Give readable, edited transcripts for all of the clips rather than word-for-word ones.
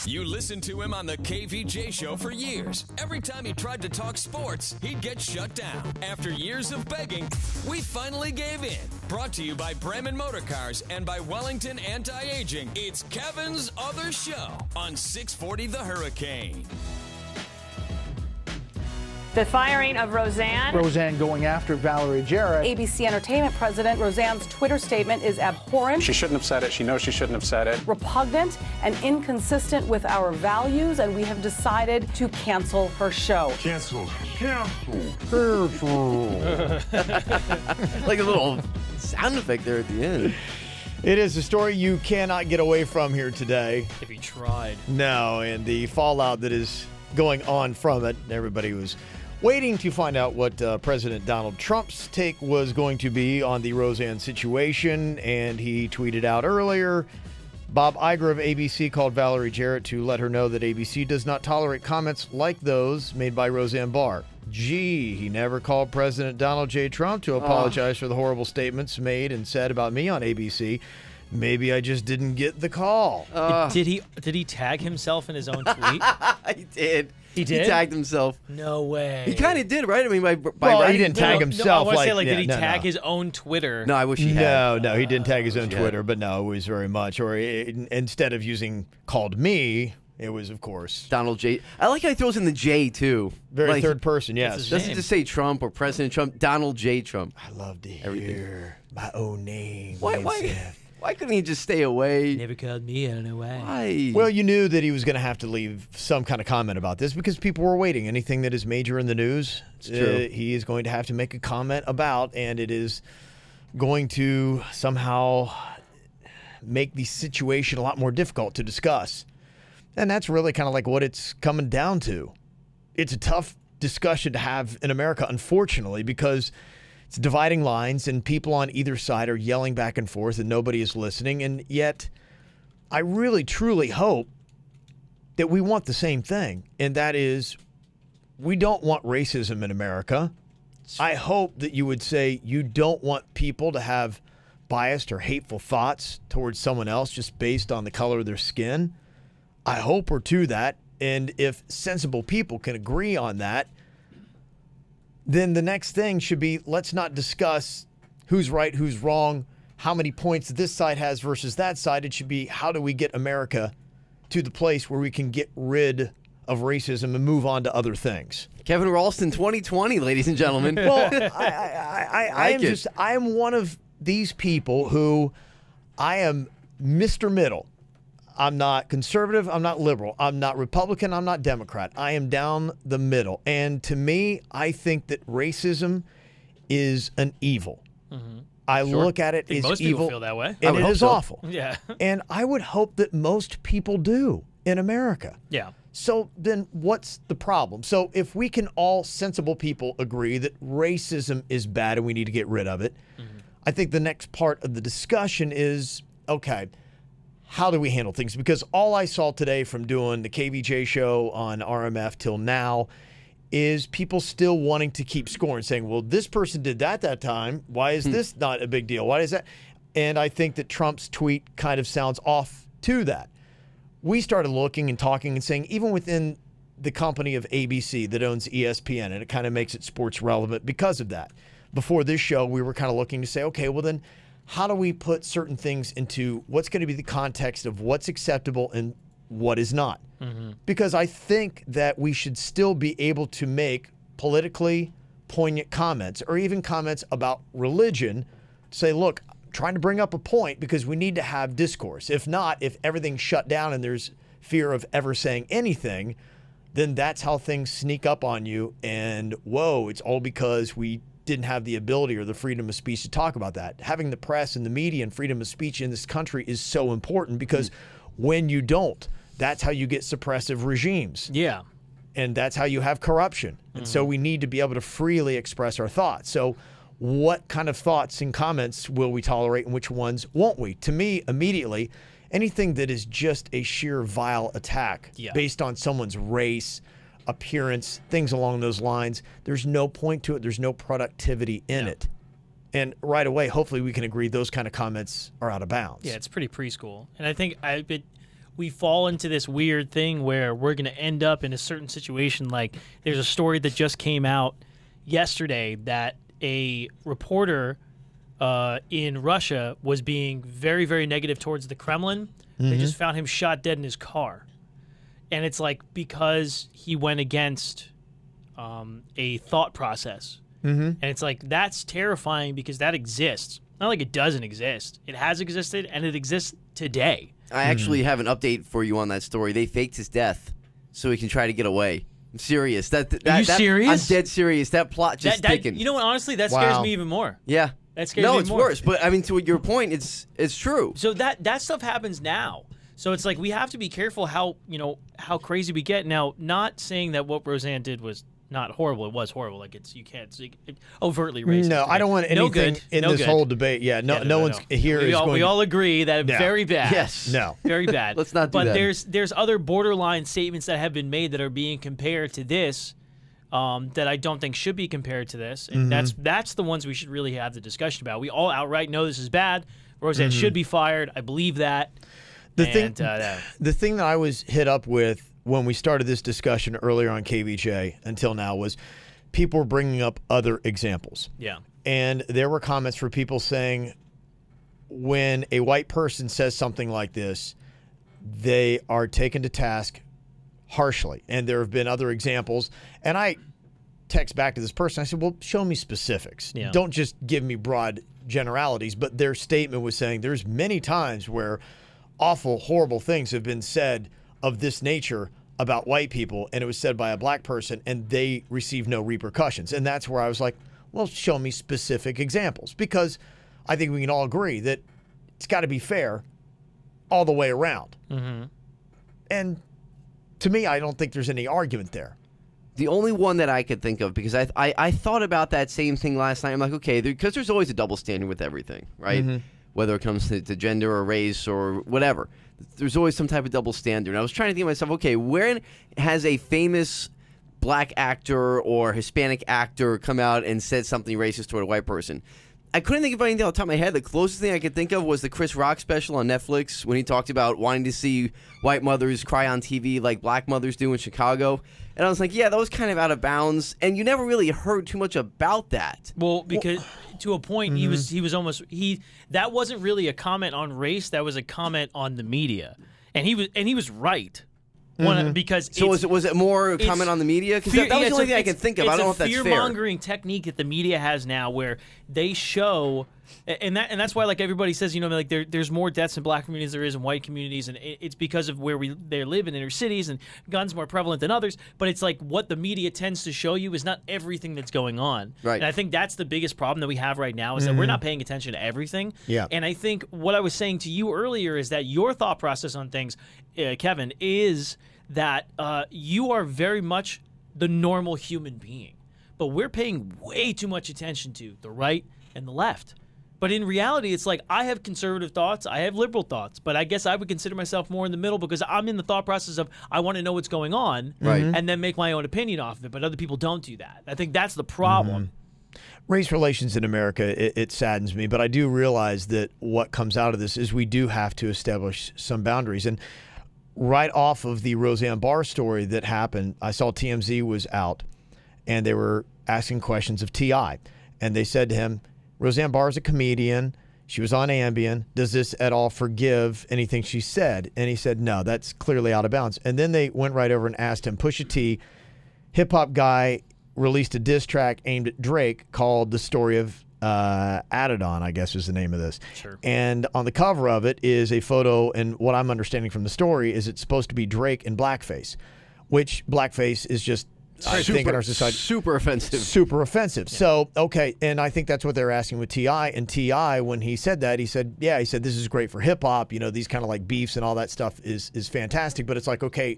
You listened to him on the KVJ show for years. Every time he tried to talk sports, he'd get shut down. After years of begging, we finally gave in. Brought to you by Bremen Motor Cars and by Wellington Anti-Aging. It's Kevin's Other Show on 640 The Hurricane. The firing of Roseanne. Roseanne going after Valerie Jarrett. ABC Entertainment president Roseanne's Twitter statement is abhorrent. She shouldn't have said it. She knows she shouldn't have said it. Repugnant and inconsistent with our values, and we have decided to cancel her show. Cancel. Like a little sound effect there at the end. It is a story you cannot get away from here today. If you tried. No, and the fallout that is going on from it. Everybody was waiting to find out what President Donald Trump's take was going to be on the Roseanne situation, and he tweeted out earlier, Bob Iger of ABC called Valerie Jarrett to let her know that ABC does not tolerate comments like those made by Roseanne Barr. Gee, he never called President Donald J. Trump to apologize for the horrible statements made and said about me on ABC. Maybe I just didn't get the call. Did he tag himself in his own tweet? He did. He did? He tagged himself. No way. He kind of did, right? I mean, by well, writing, he didn't tag himself. I want to say, yeah, did he tag his own Twitter? No, I wish he had. No, he didn't tag his own Twitter, but no, it was very much. Or instead of using called me, it was, of course, Donald J. I like how he throws in the J, too. Very third person, yes. Doesn't just say Trump or President Trump, Donald J. Trump. I love to hear my own name. Why couldn't he just stay away? Never called me, I don't know why. Why? Well, you knew that he was going to have to leave some kind of comment about this because people were waiting. Anything that is major in the news, he is going to have to make a comment about, and it is going to somehow make the situation a lot more difficult to discuss. And that's really kind of like what it's coming down to. It's a tough discussion to have in America, unfortunately, because it's dividing lines and people on either side are yelling back and forth and nobody is listening. And yet I really, truly hope that we want the same thing. And that is, we don't want racism in America. I hope that you would say you don't want people to have biased or hateful thoughts towards someone else just based on the color of their skin. I hope we're to that. And if sensible people can agree on that, then the next thing should be, let's not discuss who's right, who's wrong, how many points this side has versus that side. It should be, how do we get America to the place where we can get rid of racism and move on to other things? Kevin Ralston 2020, ladies and gentlemen. Well, I am one of these people who I am Mr. Middle. I'm not conservative. I'm not liberal. I'm not Republican. I'm not Democrat. I am down the middle. And to me, I think that racism is an evil. Mm-hmm. I look at it as most evil. People feel that way. And it is awful. Yeah. And I would hope that most people do in America. Yeah. So then what's the problem? So if we can all sensible people agree that racism is bad and we need to get rid of it, I think the next part of the discussion is, okay, how do we handle things? Because all I saw today from doing the KVJ show on RMF till now is people still wanting to keep scoring, saying, well, this person did that time. Why is this not a big deal? Why is that? And I think that Trump's tweet kind of sounds off to that. We started looking and talking and saying, even within the company of ABC that owns ESPN, and it kind of makes it sports relevant because of that. Before this show, we were kind of looking to say, okay, well then, how do we put certain things into what's going to be the context of what's acceptable and what is not? Mm-hmm. Because I think that we should still be able to make politically poignant comments or even comments about religion to say, look, I'm trying to bring up a point because we need to have discourse. If not, if everything's shut down and there's fear of ever saying anything, then that's how things sneak up on you. And whoa, it's all because we didn't have the ability or the freedom of speech to talk about that. Having the press and the media and freedom of speech in this country is so important because when you don't, that's how you get suppressive regimes. Yeah. And that's how you have corruption. And so we need to be able to freely express our thoughts. So what kind of thoughts and comments will we tolerate and which ones won't we? To me, immediately, anything that is just a sheer vile attack based on someone's race, appearance, things along those lines, there's no point to it. There's no productivity in it. And right away, hopefully we can agree those kind of comments are out of bounds. Yeah, it's pretty preschool. And I think we fall into this weird thing where we're going to end up in a certain situation. Like there's a story that just came out yesterday that a reporter in Russia was being very, very negative towards the Kremlin. They just found him shot dead in his car. And it's like because he went against a thought process. And it's like that's terrifying because that exists. Not like it doesn't exist. It has existed, and it exists today. I actually have an update for you on that story. They faked his death so he can try to get away. I'm serious. Are you serious? I'm dead serious. That plot just thickened. You know what? Honestly, that scares me even more. Yeah. That scares me it's more. worse. But I mean, to your point, it's true. So that stuff happens now. So it's like we have to be careful how crazy we get. Now, not saying that what Roseanne did was not horrible. It was horrible. Like you can't overtly racist. No, I don't want anything in this whole debate. Yeah, no one's here. We all agree that very bad. Yes. No. Very bad. Let's not do but that. there's other borderline statements that have been made that are being compared to this that I don't think should be compared to this. And that's the ones we should really have the discussion about. We all outright know this is bad. Roseanne should be fired. I believe that. The thing that I was hit up with when we started this discussion earlier on KVJ until now was people were bringing up other examples. Yeah. And there were comments for people saying when a white person says something like this, they are taken to task harshly. And there have been other examples. And I text back to this person. I said, well, show me specifics. Yeah. Don't just give me broad generalities. But their statement was saying there's many times where awful, horrible things have been said of this nature about white people, and it was said by a black person, and they received no repercussions. And that's where I was like, well, show me specific examples, because I think we can all agree that it's got to be fair all the way around. And to me, I don't think there's any argument there. The only one that I could think of, because I thought about that same thing last night. I'm like, okay, because there's always a double standard with everything, right? Whether it comes to gender or race or whatever. There's always some type of double standard. And I was trying to think to myself, okay, where has a famous black actor or Hispanic actor come out and said something racist toward a white person? I couldn't think of anything off the top of my head. The closest thing I could think of was the Chris Rock special on Netflix when he talked about wanting to see white mothers cry on TV like black mothers do in Chicago. And I was like, yeah, that was kind of out of bounds. And you never really heard too much about that. Well, because to a point, he was almost that wasn't really a comment on race. That was a comment on the media, and he was right. Because so was it more a comment on the media? Because that was the only thing I can think of. I don't know if that's fair. It's a fear-mongering technique that the media has now, where they show, and that's why like everybody says, like there's more deaths in black communities than there is in white communities, and it's because of where they live in inner cities, and guns more prevalent than others. But it's like what the media tends to show you is not everything that's going on. Right. And I think that's the biggest problem that we have right now is that we're not paying attention to everything. Yeah. And I think what I was saying to you earlier is that your thought process on things, Kevin, is that you are very much the normal human being. But we're paying way too much attention to the right and the left. But in reality, it's like I have conservative thoughts, I have liberal thoughts, but I guess I would consider myself more in the middle because I'm in the thought process of I want to know what's going on and then make my own opinion off of it, but other people don't do that. I think that's the problem. Race relations in America, it saddens me, but I do realize that what comes out of this is we do have to establish some boundaries. And right off of the Roseanne Barr story that happened, I saw TMZ was out, and they were asking questions of T.I., and they said to him, Roseanne Barr is a comedian. She was on Ambien. Does this at all forgive anything she said? And he said, no, that's clearly out of bounds. And then they went right over and asked him, Pusha T, hip-hop guy, released a diss track aimed at Drake called The Story of Adidon, I guess is the name of this. Sure. And on the cover of it is a photo, and what I'm understanding from the story is it's supposed to be Drake in blackface, which blackface is just, I think in our society, super offensive. Super offensive. Yeah. So, okay, and I think that's what they're asking with T.I. And T.I., when he said that, he said, yeah, he said, this is great for hip-hop. These kind of like beefs and all that stuff is fantastic. But it's like, okay,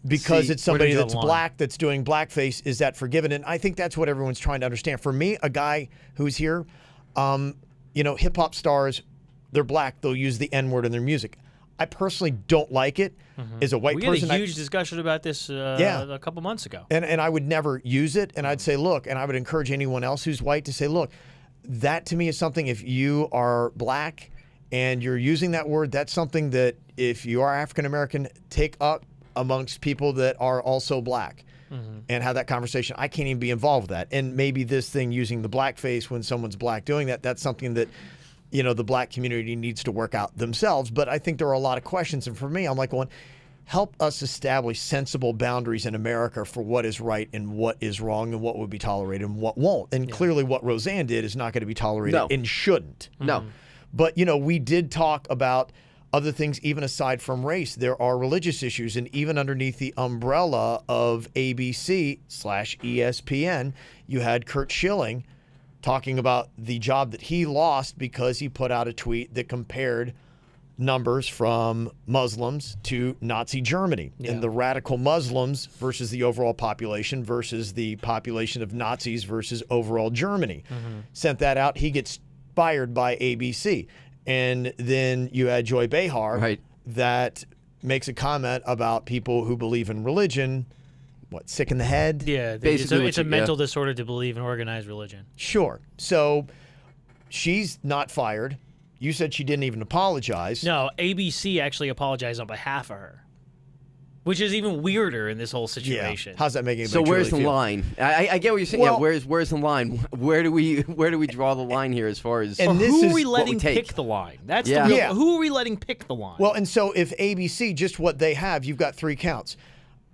because it's somebody that's black that's doing blackface, is that forgiven? And I think that's what everyone's trying to understand. For me, a guy who's here, hip-hop stars, they're black, they'll use the N-word in their music. I personally don't like it. As a white person, we had a huge discussion about this a couple months ago. And I would never use it. And I'd say, look, and I would encourage anyone else who's white to say, look, that to me is something, if you are black and you're using that word, that's something that if you are African American, take up amongst people that are also black. And have that conversation. I can't even be involved with that. And maybe this thing using the blackface when someone's black doing that, that's something that, the black community needs to work out themselves. But I think there are a lot of questions. And for me, I'm like, help us establish sensible boundaries in America for what is right and what is wrong and what would be tolerated and what won't. And clearly what Roseanne did is not going to be tolerated and shouldn't. No. But, we did talk about other things, even aside from race. There are religious issues, and even underneath the umbrella of ABC/ESPN, you had Curt Schilling talking about the job that he lost because he put out a tweet that compared numbers from Muslims to Nazi Germany and the radical Muslims versus the overall population versus the population of Nazis versus overall Germany. Sent that out. He gets fired by ABC. And then you had Joy Behar that makes a comment about people who believe in religion, sick in the head? Yeah, Basically it's a mental disorder to believe in organized religion. Sure. So she's not fired. You said she didn't even apologize. No, ABC actually apologized on behalf of her, which is even weirder in this whole situation. How's that making it? So where's the line? I get what you're saying. Well, where's the line? Where do we draw the line here as far as And this who is are we what we letting take? pick the line? That's Yeah. the real, Yeah. Who are we letting pick the line? Well, and so if ABC, just what they have, you've got 3 counts.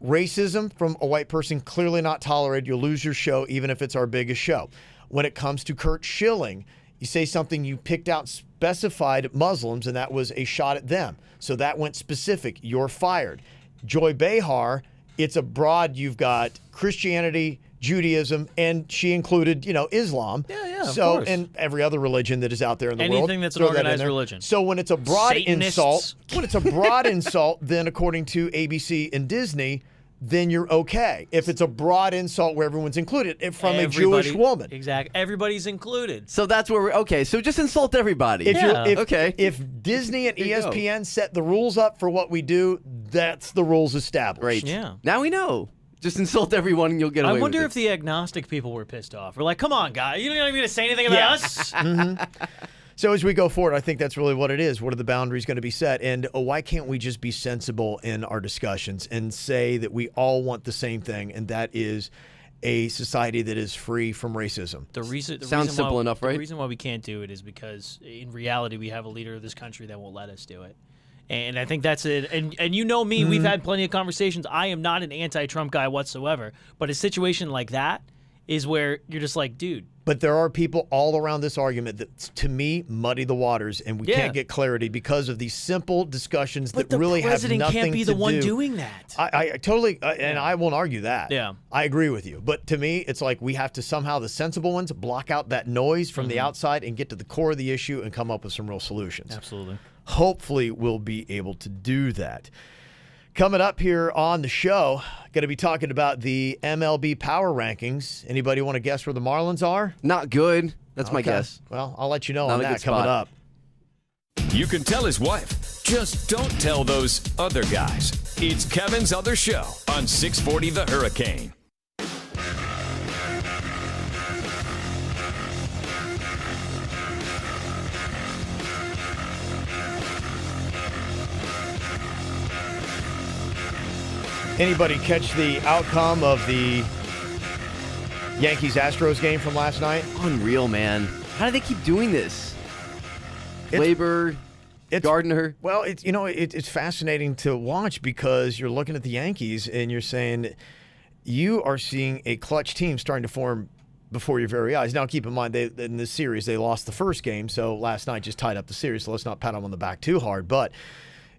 Racism from a white person, clearly not tolerated. You'll lose your show, even if it's our biggest show. When it comes to Curt Schilling, you say something, you picked out specified Muslims, and that was a shot at them. So that went specific. You're fired. Joy Behar, it's a broad, you've got Christianity, Judaism, and she included, Islam. Yeah, of so, course. and every other religion that is out there in the world. Anything that's an throw that in organized there. religion. So when it's a broad Satanists. insult, then according to ABC and Disney, then you're okay. If it's a broad insult where everyone's included, from a Jewish woman. Exactly. Everybody's included. So that's where we're okay. So just insult everybody. If Disney and There you go. ESPN set the rules up for what we do, that's the rules established. Great. Yeah. Now we know. Just insult everyone and you'll get away I wonder with if the agnostic people were pissed off. We're like, come on, guy. You're not even going to say anything about us? So as we go forward, I think that's really what it is. What are the boundaries going to be set? And why can't we just be sensible in our discussions and say that we all want the same thing, and that is a society that is free from racism? The reason simple enough, right? The reason why we can't do it is because in reality we have a leader of this country that won't let us do it. And I think that's it. And you know me, we've had plenty of conversations. I am not an anti-Trump guy whatsoever. But a situation like that is where you're just like, dude. But there are people all around this argument that, to me, muddy the waters, and we can't get clarity because of these simple discussions that really have nothing to do. But the president can't be the one doing that. I totally, and I won't argue that. Yeah. I agree with you. But to me, it's like we have to somehow, the sensible ones, block out that noise from the outside and get to the core of the issue and come up with some real solutions. Absolutely. Hopefully, we'll be able to do that. Coming up here on the show, going to be talking about the MLB power rankings. Anybody want to guess where the Marlins are? Not good. That's my Okay. guess. Well, I'll let you know Not on a that good coming spot. up. You can tell his wife. Just don't tell those other guys. It's Kevin's Other Show on 640 The Hurricane. Anybody catch the outcome of the Yankees-Astros game from last night? Unreal, man. How do they keep doing this? Labor, Gardner. Well, it's fascinating to watch because you're looking at the Yankees and you're saying you are seeing a clutch team starting to form before your very eyes. Now, keep in mind, in this series, they lost the first game, so last night just tied up the series, so let's not pat them on the back too hard. But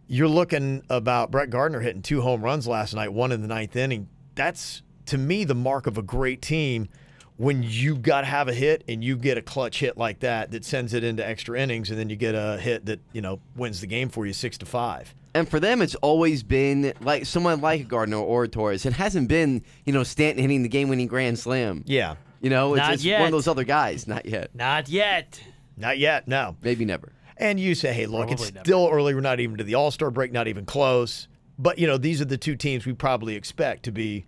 you're looking about Brett Gardner hitting 2 home runs last night, 1 in the 9th inning. That's, to me, the mark of a great team when you got to have a hit and you get a clutch hit like that sends it into extra innings, and then you get a hit that, wins the game for you 6-5. And for them, it's always been like someone like Gardner or Torres. It hasn't been, Stanton hitting the game-winning grand slam. Yeah. It's Not yet. one of those other guys. Not yet. Not yet. Not yet, no. Maybe never. And you say, hey, look, Probably it's never. still early. We're not even to the All-Star break, not even close. But, these are the 2 teams we probably expect to be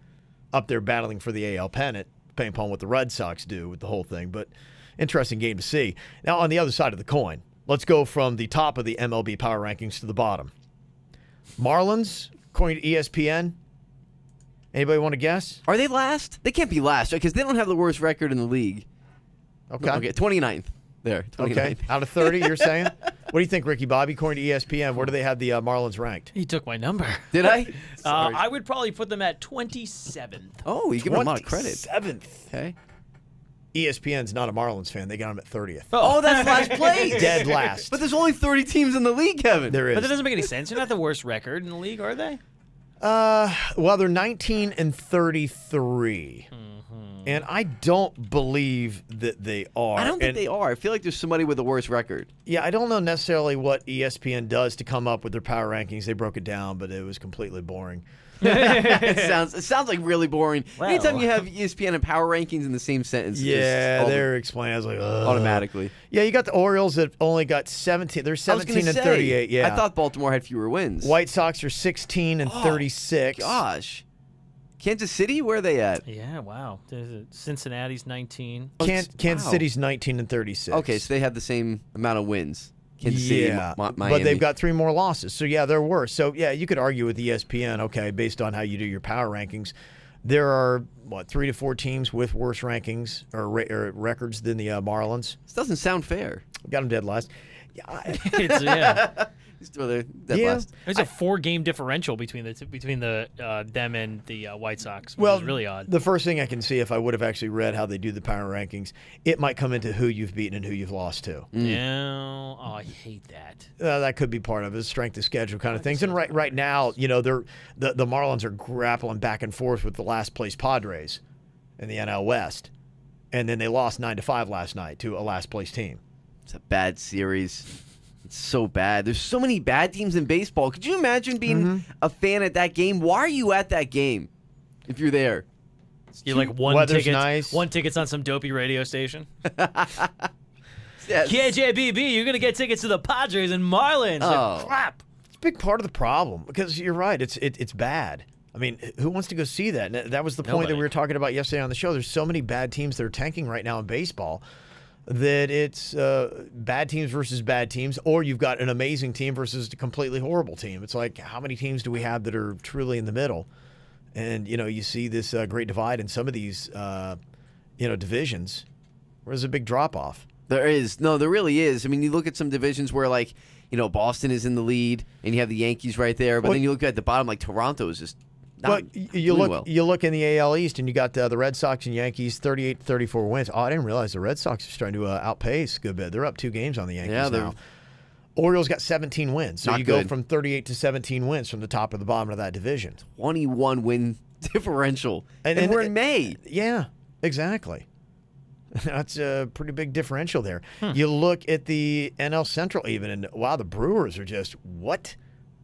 up there battling for the AL pennant, depending upon what the Red Sox do with the whole thing. But interesting game to see. Now, on the other side of the coin, Let's go from the top of the MLB power rankings to the bottom. Marlins, according to ESPN. Anybody want to guess? Are they last? They can't be last, right? Because they don't have the worst record in the league. Okay. Okay, 29th. There, 29th. Okay. Out of 30, you're saying? What do you think, Ricky Bobby? According to ESPN, where do they have the Marlins ranked? He took my number. Did I? Sorry. I would probably put them at 27th. Oh, you give them a lot of credit. 7th. Okay. ESPN's not a Marlins fan. They got them at 30th. Oh, that's last place. Dead last. But there's only 30 teams in the league, Kevin. There is. But that doesn't make any sense. They're not the worst record in the league, are they? Well, they're 19 and 33. And I don't believe that they are. I don't think they are. I feel like there's somebody with a worse record. Yeah, I don't know necessarily what ESPN does to come up with their power rankings. They broke it down, but it was completely boring. It sounds like really boring. Anytime you have ESPN and power rankings in the same sentence, Yeah, they're explaining. I was like, ugh. automatically. Yeah, you got the Orioles that only got 17. They're 17 and 38. Yeah, I thought Baltimore had fewer wins. White Sox are 16 and 36. Gosh. Kansas City, where are they at? Yeah, wow. Cincinnati's 19. Kansas wow. City's 19 and 36. Okay, so they have the same amount of wins. Kansas City, Yeah, Miami. but they've got 3 more losses. So, yeah, they're worse. So, yeah, you could argue with ESPN, okay, based on how you do your power rankings. There are, 3 to 4 teams with worse rankings or records than the Marlins. This doesn't sound fair. Got them dead last. Yeah, Yeah. Just throw their dead Yeah. last. There's a 4-game differential between them and the White Sox. Which well, is really odd. The first thing I can see, if I would have actually read how they do the power rankings, it might come into who you've beaten and who you've lost to. Yeah. Oh, I hate that. That could be part of it, strength of schedule kind of things. And right now, the Marlins are grappling back and forth with the last place Padres in the NL West, and then they lost 9-5 last night to a last place team. It's a bad series. It's so bad. There's so many bad teams in baseball. Could you imagine being a fan at that game? Why are you at that game if you're there? You're like Weather's nice. One ticket's on some dopey radio station. Yes. KJBB, you're gonna get tickets to the Padres and Marlins. Oh. Crap. It's a big part of the problem because you're right. It's bad. I mean, who wants to go see that? And that was the point that Nobody. we were talking about yesterday on the show. There's so many bad teams that are tanking right now in baseball that it's bad teams versus bad teams, or you've got an amazing team versus a completely horrible team. It's like, how many teams do we have that are truly in the middle? And, you see this great divide in some of these, divisions where there's a big drop-off. There is. No, there really is. I mean, you look at some divisions where, like, Boston is in the lead, and you have the Yankees right there. But then you look at the bottom, like Toronto is just not you doing look well. you look in the AL East, and you got the Red Sox and Yankees 38-34 wins. Oh, I didn't realize the Red Sox are starting to outpace a good bit. They're up 2 games on the Yankees now. Orioles got 17 wins, so Not you good. go from 38 to 17 wins from the top to the bottom of that division. 21 win differential. And we're in May. Yeah, exactly. That's a pretty big differential there. You look at the NL Central even, and wow, the Brewers are just what?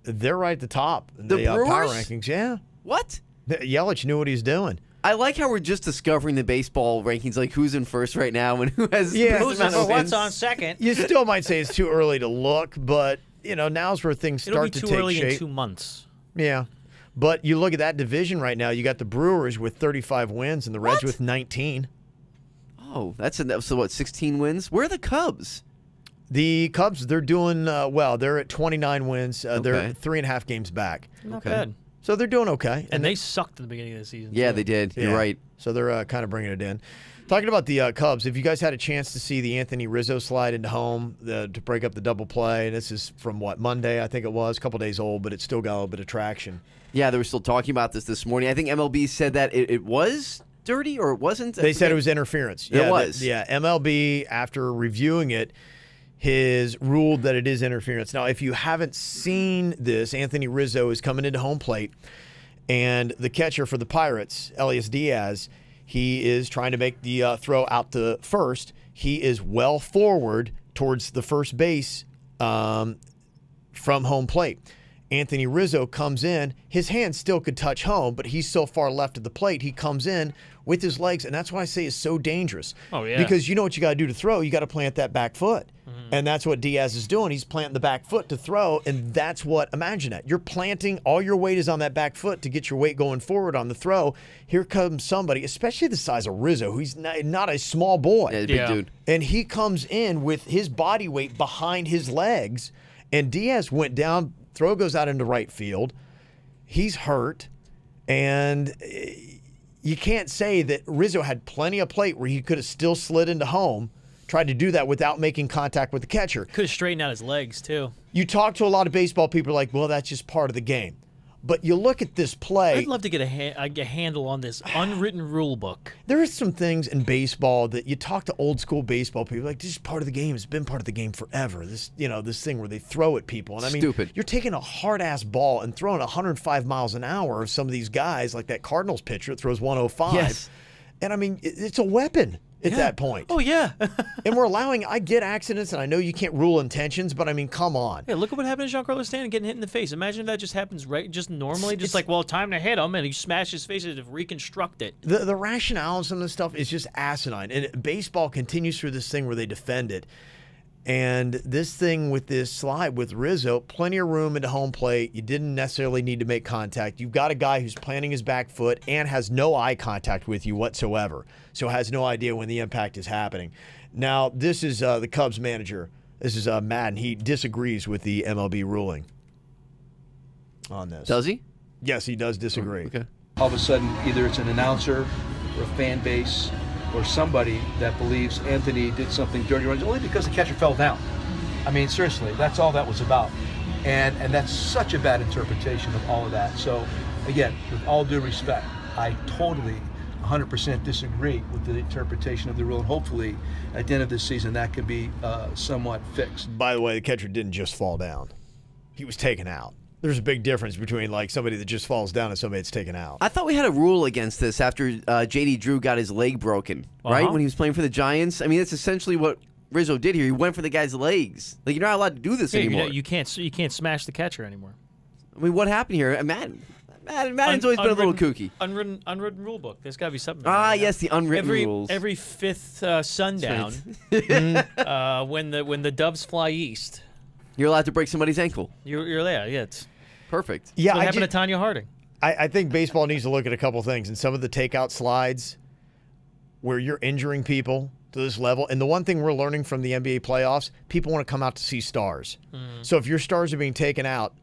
They're right at the top in The power Brewers? rankings. Yeah, What? Yelich knew what he's doing. I like how we're just discovering the baseball rankings, like who's in first right now and who has Yeah. the Who's amount of What's wins. on second? You still might say it's too early to look, but now's where things It'll be start to too take early shape. in 2 months. Yeah. But you look at that division right now, you got the Brewers with 35 wins and the Reds What? with 19. Oh, so what, 16 wins? Where are the Cubs? The Cubs, they're doing well. They're at 29 wins. They're Okay. 3.5 games back. Not Okay. bad. So they're doing okay. And they sucked at the beginning of the season. Yeah, too. they did. Yeah. You're right. So they're kind of bringing it in. Talking about the Cubs, if you guys had a chance to see the Anthony Rizzo slide into home to break up the double play, this is from Monday, I think it was, a couple days old, but it still got a little bit of traction. Yeah, they were still talking about this morning. I think MLB said that it was dirty or it wasn't. They said it was interference. It was. MLB, after reviewing it, has ruled that it is interference. Now, if you haven't seen this, Anthony Rizzo is coming into home plate, and the catcher for the Pirates, Elias Diaz, he is trying to make the throw out to first. He is well forward towards the first base from home plate. Anthony Rizzo comes in. His hand still could touch home, but he's so far left of the plate, he comes in with his legs, and that's why I say it's so dangerous. Oh, yeah. Because you know what you got to do to throw? You got to plant that back foot. And that's what Diaz is doing. He's planting the back foot to throw, and that's what, imagine that. You're planting, all your weight is on that back foot to get your weight going forward on the throw. Here comes somebody, especially the size of Rizzo, who's not a small boy. Yeah, big dude. And he comes in with his body weight behind his legs, and Diaz went down, throw goes out into right field. He's hurt, and you can't say that Rizzo had plenty of plate where he could have still slid into home, tried to do that without making contact with the catcher. Could have straightened out his legs, too. You talk to a lot of baseball people like, well, that's just part of the game. But you look at this play. I'd love to get a handle on this unwritten rule book. There are some things in baseball that you talk to old school baseball people like, this is part of the game. It's been part of the game forever. This thing where they throw at people. And I mean, stupid. You're taking a hard ass ball and throwing 105 miles an hour of some of these guys, like that Cardinals pitcher that throws 105. Yes. And I mean, it's a weapon at that point. Oh, yeah. And we're allowing, I get accidents, and I know you can't rule intentions, but I mean, come on. Yeah, look at what happened to Giancarlo Stanton getting hit in the face. Imagine if that just happens just normally, time to hit him, and he smashed his face to reconstruct it. The rationale and some of this stuff is just asinine. And baseball continues through this thing where they defend it. And this thing with this slide with Rizzo, plenty of room into home plate. You didn't necessarily need to make contact. You've got a guy who's planting his back foot and has no eye contact with you whatsoever, so has no idea when the impact is happening. Now, this is the Cubs manager. This is Madden. He disagrees with the MLB ruling on this. Does he? Yes, he does disagree. Okay. All of a sudden, either it's an announcer or a fan base or somebody that believes Anthony did something dirty wrong, only because the catcher fell down. I mean, seriously, that's all that was about. And that's such a bad interpretation of all of that. So, again, with all due respect, I totally 100% disagree with the interpretation of the rule, and hopefully at the end of this season that could be somewhat fixed. By the way, the catcher didn't just fall down. He was taken out. There's a big difference between like somebody that just falls down and somebody that's taken out. I thought we had a rule against this after J.D. Drew got his leg broken, right? When he was playing for the Giants. I mean, that's essentially what Rizzo did here. He went for the guy's legs. Like, you're not allowed to do this anymore. You can't smash the catcher anymore. I mean, what happened here? Madden's always been a little kooky. Unwritten rule book. There's got to be something. Yes, the unwritten rules. Every fifth sundown, when the doves fly east, you're allowed to break somebody's ankle. You're there. Yeah, it's perfect. Yeah, what happened to Tanya Harding? I think baseball needs to look at a couple things, and some of the takeout slides where you're injuring people to this level. And the one thing we're learning from the NBA playoffs, people want to come out to see stars. So if your stars are being taken out,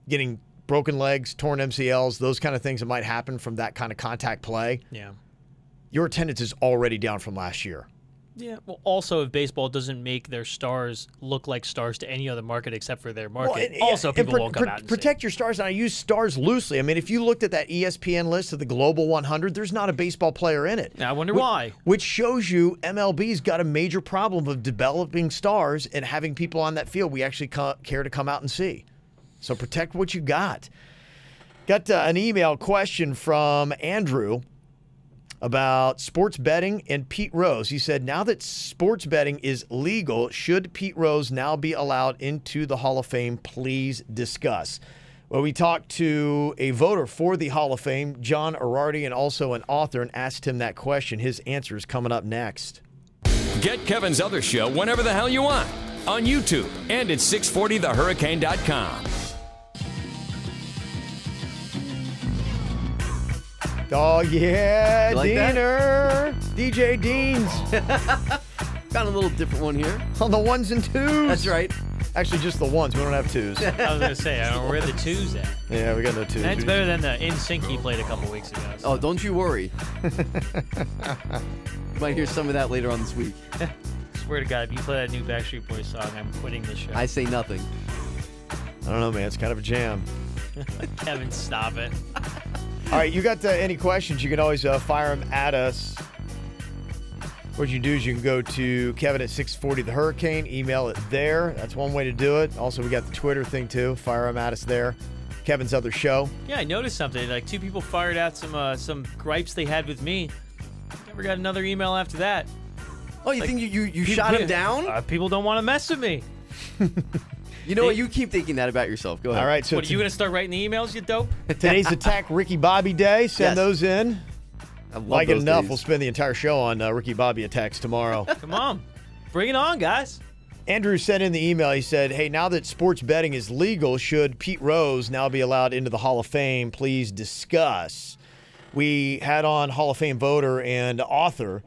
getting broken legs, torn MCLs, those kind of things that might happen from that kind of contact play, your attendance is already down from last year. Yeah. Well, also, if baseball doesn't make their stars look like stars to any other market except for their market, people won't come out and protect your stars. And I use stars loosely. I mean, if you looked at that ESPN list of the Global 100, there's not a baseball player in it. Now, I wonder why. Which shows you MLB's got a major problem of developing stars and having people on that field we actually care to come out and see. So protect what you got. Got an email question from Andrew about sports betting and Pete Rose. He said, now that sports betting is legal, should Pete Rose now be allowed into the Hall of Fame? Please discuss. Well, we talked to a voter for the Hall of Fame, John Arardi, and also an author, and asked him that question. His answer is coming up next. Get Kevin's other show whenever the hell you want on YouTube and at 640thehurricane.com. Oh, yeah, You like Diener. DJ Deans. Found a little different one here. On the ones and twos. That's right. Actually, just the ones. We don't have twos. I was going to say, I don't know where the twos at. Yeah, we got no twos. That's better than the NSYNC he played a couple weeks ago. So. Oh, don't you worry. You might hear some of that later on this week. Swear to God, if you play that new Backstreet Boys song, I'm quitting the show. I say nothing. I don't know, man. It's kind of a jam. Kevin, stop it. All right, you got any questions, you can always fire them at us. What you do is you can go to Kevin at 640 The Hurricane, email it there. That's one way to do it. Also, we got the Twitter thing, too. Fire them at us there. Kevin's other show. Yeah, I noticed something. Like, two people fired out some gripes they had with me. Never got another email after that. Oh, you think you shot him down? People don't want to mess with me. You know what? You keep thinking that about yourself. Go ahead. All right. So what, are you going to start writing the emails, you dope? Today's Attack Ricky Bobby Day. Send those in. I love like it those enough, days. we'll spend the entire show on Ricky Bobby attacks tomorrow. Come on. Bring it on, guys. Andrew sent in the email. He said, hey, now that sports betting is legal, should Pete Rose now be allowed into the Hall of Fame? Please discuss. We had on Hall of Fame voter and author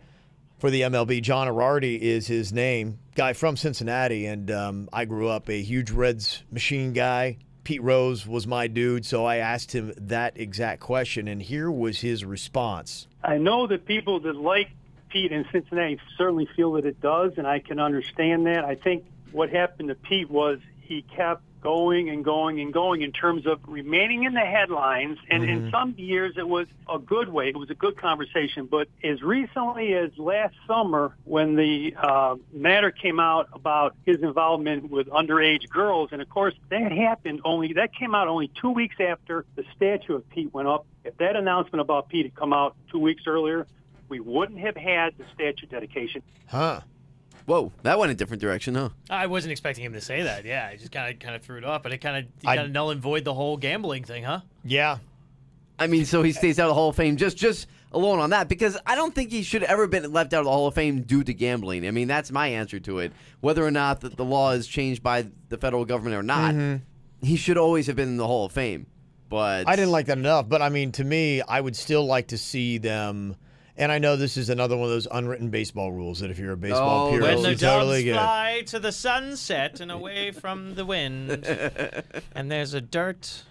for the MLB. John Arardi is his name. Guy from Cincinnati, and I grew up a huge Reds machine guy. Pete Rose was my dude, so I asked him that exact question, and here was his response. I know that people that like Pete in Cincinnati certainly feel that it does, and I can understand that. I think what happened to Pete was he kept going and going and going in terms of remaining in the headlines, and in some years it was a good way. It was a good conversation, but as recently as last summer when the matter came out about his involvement with underage girls, and of course that came out only 2 weeks after the statue of Pete went up. If that announcement about Pete had come out 2 weeks earlier, we wouldn't have had the statue dedication. Huh. Whoa, that went a different direction, huh? I wasn't expecting him to say that. Yeah, I just kind of threw it off, but it kind of null and void the whole gambling thing, huh? Yeah. I mean, so he stays out of the Hall of Fame just alone on that, because I don't think he should have ever been left out of the Hall of Fame due to gambling. I mean, that's my answer to it. Whether or not the law is changed by the federal government or not, he should always have been in the Hall of Fame. But I didn't like that enough. But, I mean, to me, I would still like to see them. And I know this is another one of those unwritten baseball rules that if you're a baseball purist, when the you doves totally get. fly to the sunset and away from the wind, and there's a dirt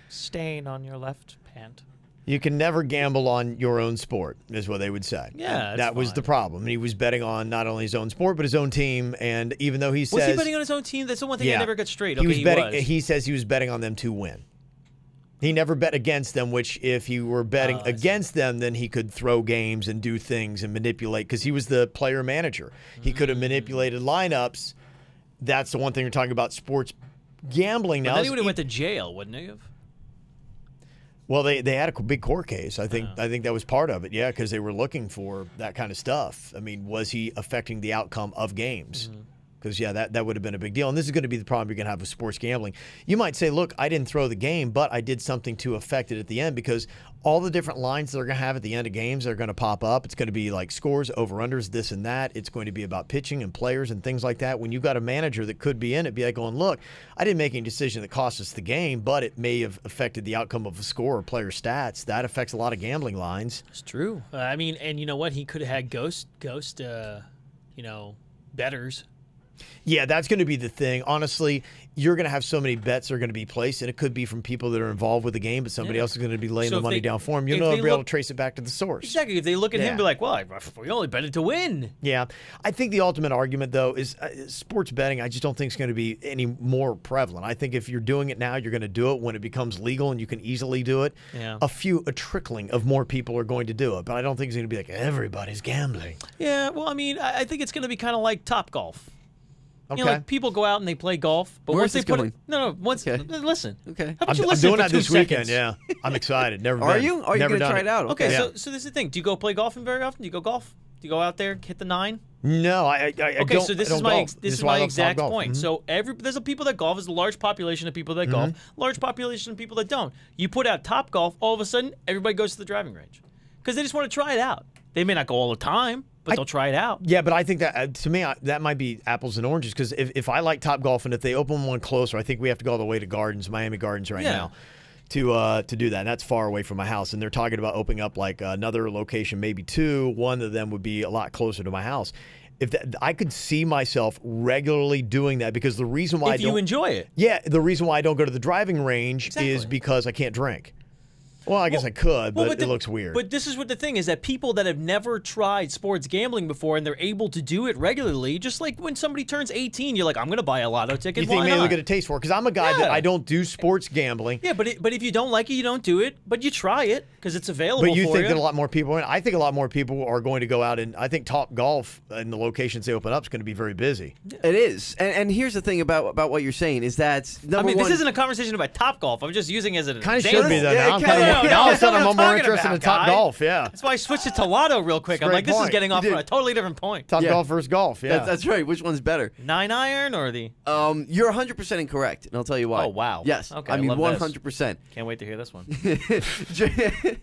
stain on your left pant. You can never gamble on your own sport, is what they would say. Yeah, that was the problem. He was betting on not only his own sport but his own team. And even though he says was he betting on his own team? That's the one thing I never got straight. Okay, he was betting. He says he was betting on them to win. He never bet against them, which if he were betting against them, then he could throw games and do things and manipulate, because he was the player manager. He could have manipulated lineups. That's the one thing you're talking about sports gambling now. But then he would have went to jail, wouldn't he have? Well, they had a big court case. I think that was part of it, yeah, because they were looking for that kind of stuff. I mean, was he affecting the outcome of games? Because, yeah, that would have been a big deal. And this is going to be the problem you're going to have with sports gambling. You might say, look, I didn't throw the game, but I did something to affect it at the end, because all the different lines they're going to have at the end of games are going to pop up. It's going to be like scores, over-unders, this and that. It's going to be about pitching and players and things like that. When you've got a manager that could be in it, be like going, look, I didn't make any decision that cost us the game, but it may have affected the outcome of a score or player stats. That affects a lot of gambling lines. It's true. I mean, and you know what? He could have had ghost bettors. Yeah, that's going to be the thing. Honestly, you're going to have so many bets that are going to be placed, and it could be from people that are involved with the game, but somebody else is going to be laying the money down for him. You'll be able to trace it back to the source. Exactly. If they look at him and be like, well, we only betted to win. Yeah. I think the ultimate argument, though, is sports betting, I just don't think it's going to be any more prevalent. I think if you're doing it now, you're going to do it when it becomes legal and you can easily do it. Yeah. A trickling of more people are going to do it, but I don't think it's going to be like everybody's gambling. Yeah, well, I mean, I think it's going to be kind of like Top Golf. Okay. You know, like people go out and they play golf, but once they put it, listen. Okay. How about you I'm listen doing for that 2 this seconds? weekend. Yeah, I'm excited. Never. Are been. you? Are you Never going to done try it out? Okay, Yeah. so this is the thing. Do you go play golfing very often? Do you go golf? Do you go out there, hit the 9? No, I okay, don't. so this I is don't my golf. this is why I my love exact Topgolf. point. So there's a people that golf. There's a large population of people that golf. Large population of people that don't. You put out Top Golf, all of a sudden everybody goes to the driving range because they just want to try it out. They may not go all the time, but they'll try it out. Yeah, but I think that to me that might be apples and oranges, because if I like Top Golf and if they open one closer, I think we have to go all the way to Miami Gardens right now to do that. And that's far away from my house, and they're talking about opening up like another location, maybe 2. One of them would be a lot closer to my house. I could see myself regularly doing that, because the reason why if you enjoy it. Yeah, the reason why I don't go to the driving range is because I can't drink. Well, I guess I could, but it looks weird. But this is what the thing is, that people that have never tried sports gambling before and they're able to do it regularly, just like when somebody turns 18, you're like, I'm going to buy a lotto ticket. You think maybe they'll get a taste for it? Because I'm a guy that I don't do sports gambling. Yeah, but if you don't like it, you don't do it, but you try it because it's available But you think that a lot more people, I think a lot more people are going to go out, and I think Top Golf and the locations they open up is going to be very busy. It is. And here's the thing about what you're saying is that, number one, this isn't a conversation about Top Golf. I'm just using it as an kind of example. should be, though. Now all of a sudden I'm more interested in Top Golf, yeah. That's why I switched it to Lotto real quick. I'm like, this is getting off on a totally different point. Top Golf versus golf, yeah. That's right. Which one's better? 9-iron or the... You're 100% incorrect, and I'll tell you why. Oh, wow. Yes. Okay, I mean, love 100%. Can't wait to hear this one.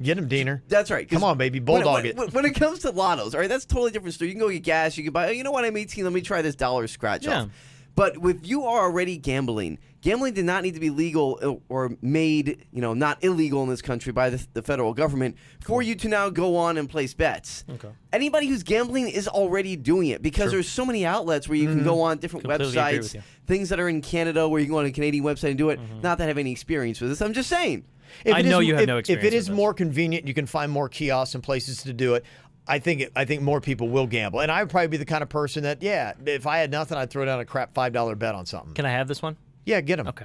Get him, Diener. That's right. Come on, baby. Bulldog it. When it comes to lottos, all right, that's a totally different story. You can go get gas. You can buy, you know what, I'm 18. Let me try this dollar scratch off. But if you are already gambling did not need to be legal or made, not illegal in this country by the federal government for you to now go on and place bets. Okay. Anybody who's gambling is already doing it because there's so many outlets where you can go on different Completely agree websites, with you. things that are in Canada where you can go on a Canadian website and do it. Not that I have any experience with this. I'm just saying. I know you have no experience If it is with this. more convenient, you can find more kiosks and places to do it. I think more people will gamble, and I would probably be the kind of person that, if I had nothing, I'd throw down a crap $5 bet on something. Can I have this one? Yeah, get them. Okay.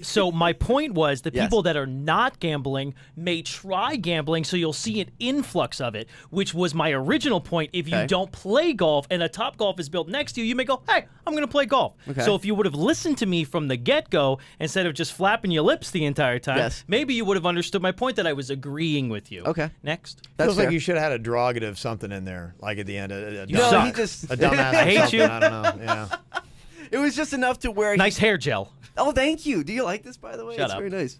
So my point was the Yes. people that are not gambling may try gambling, so you'll see an influx of it, which was my original point. If you Okay. don't play golf and a Top Golf is built next to you, you may go, hey, I'm going to play golf. Okay. So if you would have listened to me from the get-go instead of just flapping your lips the entire time, Yes. maybe you would have understood my point that I was agreeing with you. Okay. Next. That's Feels like fair. you should have had a derogative something in there, like at the end. A You dumbass- suck. he just- a dumbass. I hate or something, you. I don't know. Yeah. It was just enough to where Nice hair gel. Oh, thank you. Do you like this, by the way? Shut it's up. very nice.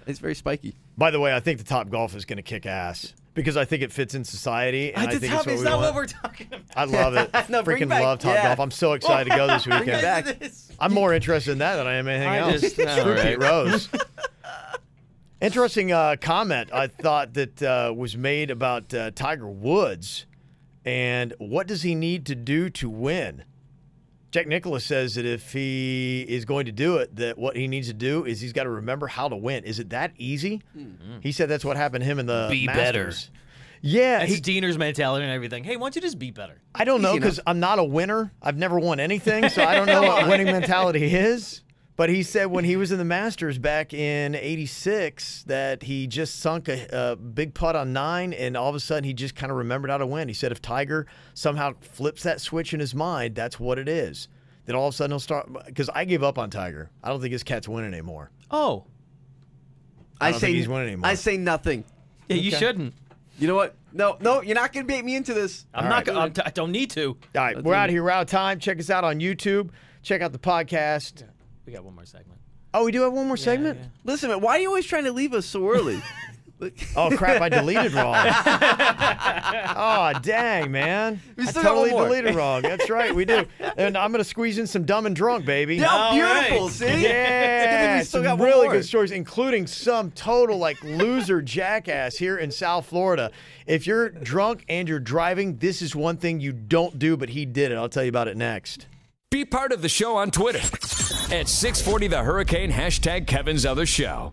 It's very spiky. By the way, I think the Top Golf is going to kick ass because I think it fits in society, and I think it's what is we not want. what we're talking about. I love it. No, bring Freaking back- love Top yeah. Golf. I'm so excited to go this weekend. it back. I'm more interested in that than I am anything I else. just- Screw all right. Pete Rose. Interesting comment I thought that was made about Tiger Woods and what does he need to do to win? Jack Nicklaus says that if he is going to do it, that what he needs to do is he's got to remember how to win. Is it that easy? He said that's what happened to him in the Be better. Masters. Yeah, That's Diener's mentality and everything. Hey, why don't you just be better? I don't know Easy because I'm not a winner. I've never won anything, so I don't know what winning mentality is. But he said when he was in the Masters back in '86 that he just sunk a big putt on 9, and all of a sudden he just kind of remembered how to win. He said if Tiger somehow flips that switch in his mind, that's what it is. Then all of a sudden he'll start. Because I gave up on Tiger. I don't think his cat's winning anymore. Oh, I don't think he's winning anymore. I say nothing. yeah, you Okay. shouldn't. You know what? No, you're not going to bait me into this. I'm not. I don't need to. All right, we're out of here. We're out of time. Check us out on YouTube. Check out the podcast. We got one more segment. Oh, we do have one more segment? yeah. Listen, man, why are you always trying to leave us so early? Oh, crap, I deleted wrong. Oh, dang, man. We I still got totally one more. deleted wrong. That's right, we do. And I'm going to squeeze in some Dumb and Drunk, baby. Yeah, All beautiful. right. See? Yeah, we still some got one really more. good stories, including some total loser jackass here in South Florida. If you're drunk and you're driving, this is one thing you don't do, but he did it. I'll tell you about it next. Be part of the show on Twitter at 640 The Hurricane, hashtag Kevin's Other Show.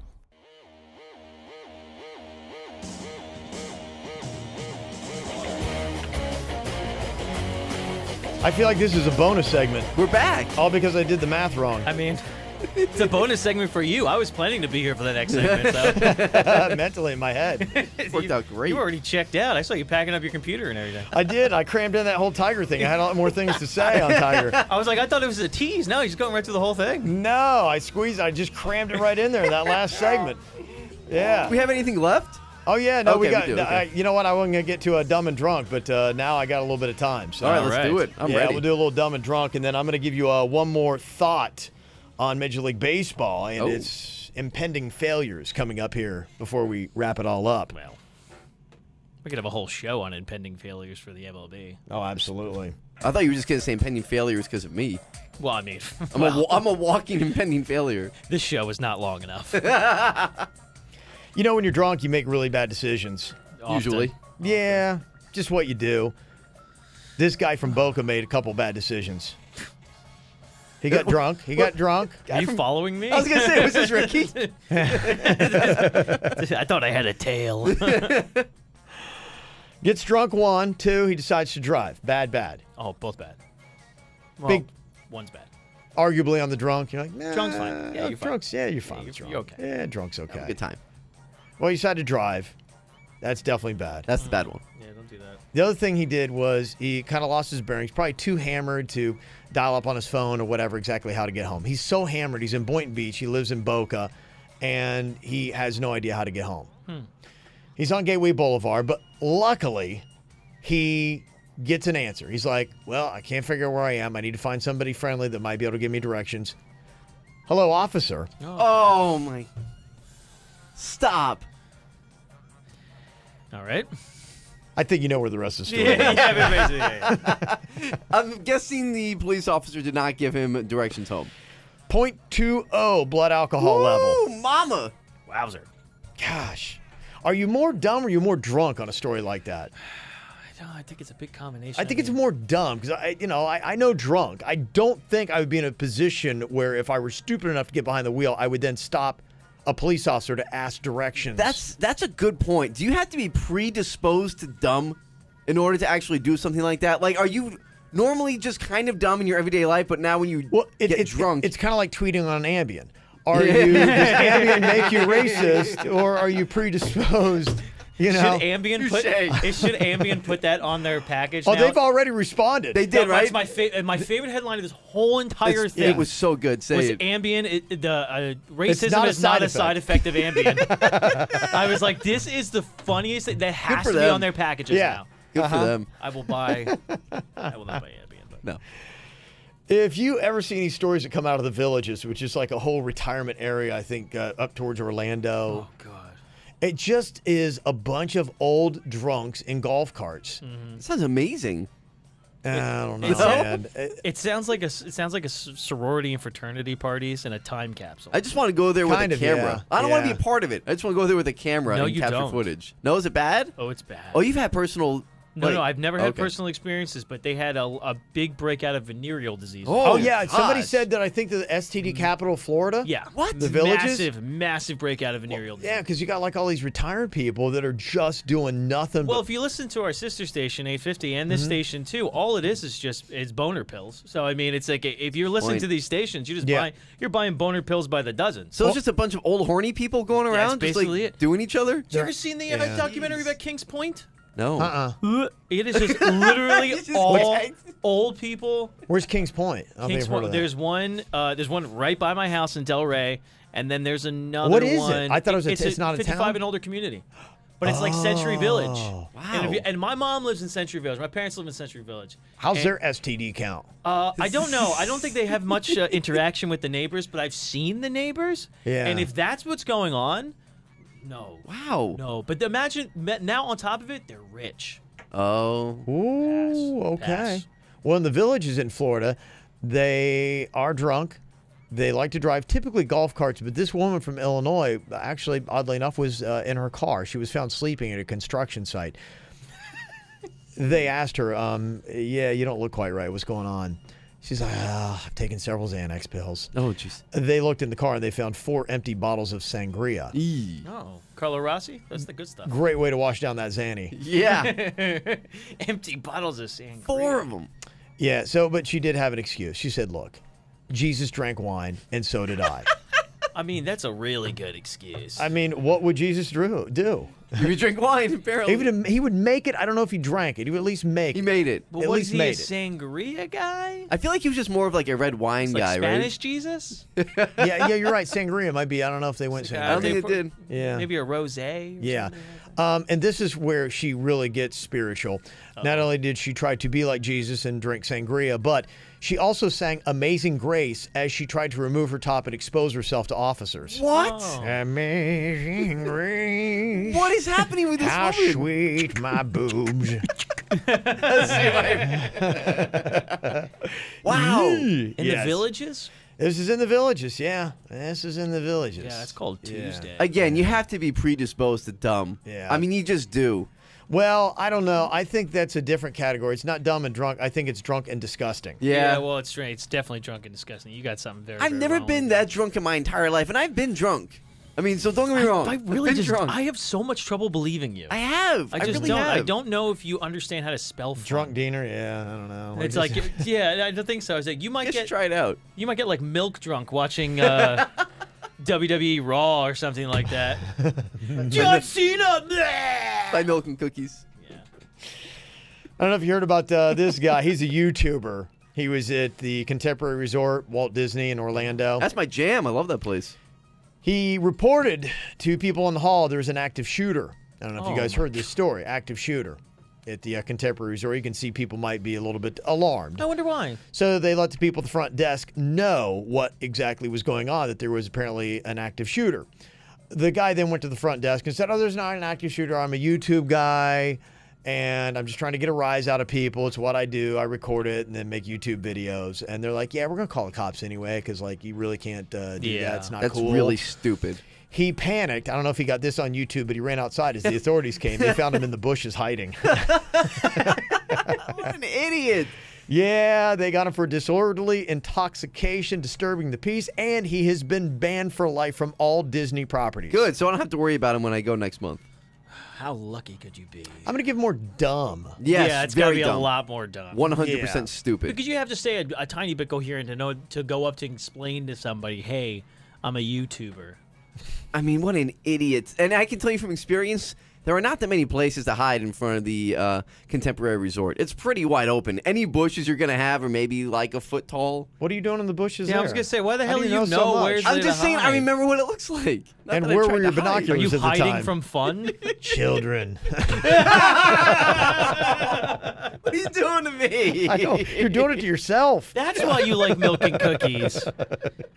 I feel like this is a bonus segment, We're back. all because I did the math wrong. I mean, it's a bonus segment for you. I was planning to be here for the next segment. So. Mentally in my head. Worked out great. You already checked out. I saw you packing up your computer and everything. I did. I crammed in that whole Tiger thing. I had a lot more things to say on Tiger. I was like, I thought it was a tease. No, he's going right through the whole thing. No, I just crammed it right in there in that last segment. Yeah. We have anything left? Oh yeah, no, we Okay, got. we do, okay. You know what? I wasn't gonna get to a dumb and drunk, but now I got a little bit of time. So All right, let's do right. it. I'm yeah, ready. we'll do a little dumb and drunk, and then I'm gonna give you one more thought on Major League Baseball and Oh. its impending failures coming up here before we wrap it all up. Well, we could have a whole show on impending failures for the MLB. Oh, absolutely. I thought you were just going to say impending failures because of me. Well, I mean, I'm a walking impending failure. this show is not long enough. You know, when you're drunk, you make really bad decisions. Often. Usually. Yeah, just what you do. This guy from Boca made a couple bad decisions. He got drunk. Are you following me? I was going to say, was this Ricky? I thought I had a tail. Gets drunk, 1, 2, he decides to drive. Bad. Oh, both bad. Well, Big- one's bad. Arguably on the drunk, you're like, nah. Drunk's fine. Yeah, you're fine. Drunk's, yeah, you're fine. Yeah, with you're drunk. okay. Yeah, drunk's okay. Good time. Well, you decided to drive. That's definitely bad. That's the bad one. Yeah, don't do that. The other thing he did was he kind of lost his bearings, probably too hammered to dial up on his phone or whatever exactly how to get home. He's so hammered. He's in Boynton Beach. He lives in Boca, and he has no idea how to get home. He's on Gateway Boulevard, but luckily he gets an answer. He's like, well, I can't figure out where I am. I need to find somebody friendly that might be able to give me directions. Hello, officer. Oh, my. Stop. All right. I think you know where the rest of the story is. I'm guessing the police officer did not give him directions home. 0.20 blood alcohol level. Ooh, mama. Wowzer. Gosh. Are you more dumb or are you more drunk on a story like that? I think it's a big combination. I think it's more dumb because I know drunk. I don't think I would be in a position where if I were stupid enough to get behind the wheel, I would then stop a police officer to ask directions. That's a good point. Do you have to be predisposed to dumb in order to actually do something like that? Like, are you normally just kind of dumb in your everyday life, but now when you get drunk, it's kind of like tweeting on Ambien. Does Ambien make you racist, or are you predisposed? You know, should Ambien put that on their package? Oh, now? They've already responded. They did, right? That's my favorite headline of this whole entire thing. It was so good. Say it. Ambien. Racism is not a side effect of Ambien. I was like, this is the funniest thing that has to be on their packages now. Good for them. I will not buy Ambien. But. No. If you ever see any stories that come out of the Villages, which is like a whole retirement area, I think up towards Orlando. Oh God. It just is a bunch of old drunks in golf carts. That sounds amazing. I don't know, man. It sounds like a sorority and fraternity parties in a time capsule. I just want to go there with a camera. Yeah. I don't want to be a part of it. I just want to go there with a camera and capture footage. No, is it bad? Oh, it's bad. Oh, you've had personal. No, I've never had personal experiences, but they had a big breakout of venereal disease. Oh yeah, somebody said that I think the STD capital, Florida. Yeah. What? The Villages? Massive breakout of venereal disease. Yeah, because you got like all these retired people that are just doing nothing. Well, if you listen to our sister station, 850, and this station too, all it is just it's boner pills. So I mean, it's like if you're listening to these stations, you're buying boner pills by the dozen. So it's just a bunch of old horny people going around, that's just like basically it. doing each other. Have you ever seen the documentary about Kings Point? No. It is just literally all old people. Where's Kings Point? Kings Point. There's one right by my house in Delray, and then there's another one. What is it? I thought it was it's not a 55 town? and older community. But it's like Century Village. Wow. And my mom lives in Century Village. My parents live in Century Village. How's their STD count? I don't know. I don't think they have much interaction with the neighbors, but I've seen the neighbors. Yeah. And if that's what's going on, no. Wow. No. But imagine now on top of it, they're rich. Oh. Ooh, okay. Pass. Well, in the Villages in Florida, they are drunk. They like to drive typically golf carts, but this woman from Illinois, actually, oddly enough, was in her car. She was found sleeping at a construction site. They asked her, yeah, you don't look quite right. What's going on? She's like, I've taken several Xanax pills. Oh, jeez. They looked in the car and they found 4 empty bottles of sangria. Oh, Carlo Rossi? That's the good stuff. Great way to wash down that Xanny. Yeah. Empty bottles of sangria. 4 of them. Yeah, but she did have an excuse. She said, look, Jesus drank wine, and so did I. I mean, that's a really good excuse. I mean, what would Jesus do? He would drink wine, apparently. He would make it. I don't know if he drank it. He would at least make it. He made it. But was he a sangria guy? I feel like he was just more of like a red wine guy, Spanish right? Jesus? yeah, you're right. Sangria might be. I don't know if they went sangria. I don't think it did. Yeah. Maybe a rosé. Yeah. And this is where she really gets spiritual. Not only did she try to be like Jesus and drink sangria, but she also sang Amazing Grace as she tried to remove her top and expose herself to officers. What? Oh. Amazing Grace. What is happening with this How woman? sweet my boobs. Wow. In the Villages? This is in the Villages, yeah. This is in the Villages. Yeah, it's called Tuesday. Again, you have to be predisposed to dumb. Yeah. I mean, you just do. Well, I don't know. I think that's a different category. It's not dumb and drunk. I think it's drunk and disgusting. Yeah, well, it's strange. It's definitely drunk and disgusting. You got something very I've never wrong been with that drunk in my entire life, and I've been drunk. I mean, so don't get me wrong. I really I've been just drunk. I have so much trouble believing you. I have. I just really don't. have. I don't know if you understand how to spell fun. Drunk Diener? Yeah, I don't know. It's like, yeah, I don't think so. I was like, you might Just try it out. You might get like milk drunk watching WWE Raw or something like that. John Cena. By milk and cookies. I don't know if you heard about this guy. He's a YouTuber. He was at the Contemporary Resort, Walt Disney in Orlando. That's my jam. I love that place. He reported to people in the hall there's an active shooter. I don't know if you guys heard this story. Active shooter at the Contemporary Resort. You can see people might be a little bit alarmed. I wonder why. So they let the people at the front desk know what exactly was going on, that there was apparently an active shooter. The guy then went to the front desk and said, oh, there's not an active shooter. I'm a YouTube guy. and I'm just trying to get a rise out of people. It's what I do. I record it and then make YouTube videos. And they're like, yeah, we're going to call the cops anyway because, like, you really can't do that. It's not cool. That's really stupid. He panicked. I don't know if he got this on YouTube, but he ran outside as the authorities came. They found him in the bushes hiding. What an idiot. Yeah, they got him for disorderly intoxication, disturbing the peace, and he has been banned for life from all Disney properties. Good, so I don't have to worry about him when I go next month. How lucky could you be? I'm going to give more dumb. Yes, yeah, it's got to be dumb. a lot more dumb. 100% stupid. Because you have to stay a tiny bit coherent to go up to explain to somebody, hey, I'm a YouTuber. I mean, what an idiot. And I can tell you from experience, there are not that many places to hide in front of the Contemporary Resort. It's pretty wide open. Any bushes you're going to have are maybe like a foot tall. What are you doing in the bushes Yeah, there? I was going to say, why the hell do you so know much? where's I'm just saying, I remember what it looks like. Not And that I where tried were your to hide. binoculars Are you at the hiding time? from fun? Children. What are you doing to me? I know. You're doing it to yourself. That's why you like milk and cookies.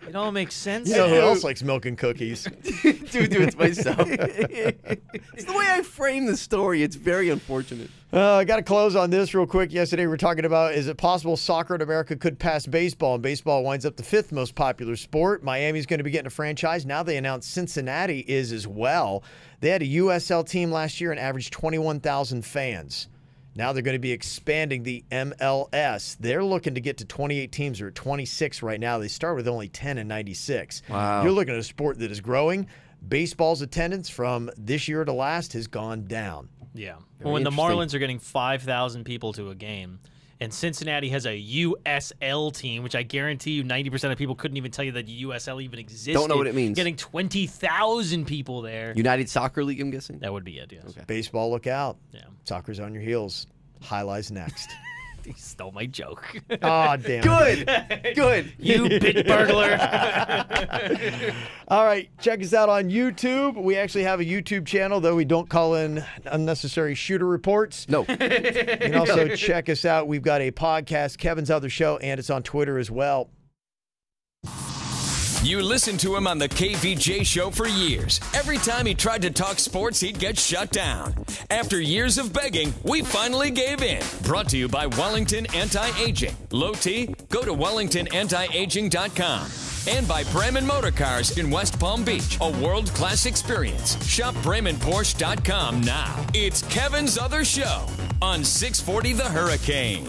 It all makes sense. You know who else likes milk and cookies? Dude, do it to myself. It's the way I frame the story. It's very unfortunate. I got to close on this real quick. Yesterday we were talking about, is it possible soccer in America could pass baseball, and baseball winds up the 5th most popular sport. Miami's going to be getting a franchise. Now they announced Cincinnati is as well. They had a USL team last year and averaged 21,000 fans. Now they're going to be expanding the MLS. They're looking to get to 28 teams. They're at 26 right now. They start with only 10 in 96. Wow. You're looking at a sport that is growing. Baseball's attendance from this year to last has gone down. Yeah. Very When the interesting. Marlins are getting 5,000 people to a game, and Cincinnati has a USL team, which I guarantee you 90% of people couldn't even tell you that USL even existed. Don't know what it means. Getting 20,000 people there. United Soccer League, I'm guessing? That would be it, yes. Okay. Baseball, look out. Yeah. Soccer's on your heels. Highlights next. He stole my joke. Oh, damn. Good. Good. You bit burglar. All right, check us out on YouTube. We actually have a YouTube channel, though we don't call in unnecessary shooter reports. No. You can also check us out. We've got a podcast, Kevin's Other Show, and it's on Twitter as well. You listened to him on the KVJ show for years. Every time he tried to talk sports, he'd get shut down. After years of begging, we finally gave in. Brought to you by Wellington Anti-Aging. Low T? Go to WellingtonAntiAging.com. And by Bremen Motor Cars in West Palm Beach. A world-class experience. Shop BremenPorsche.com now. It's Kevin's Other Show on 640 The Hurricane.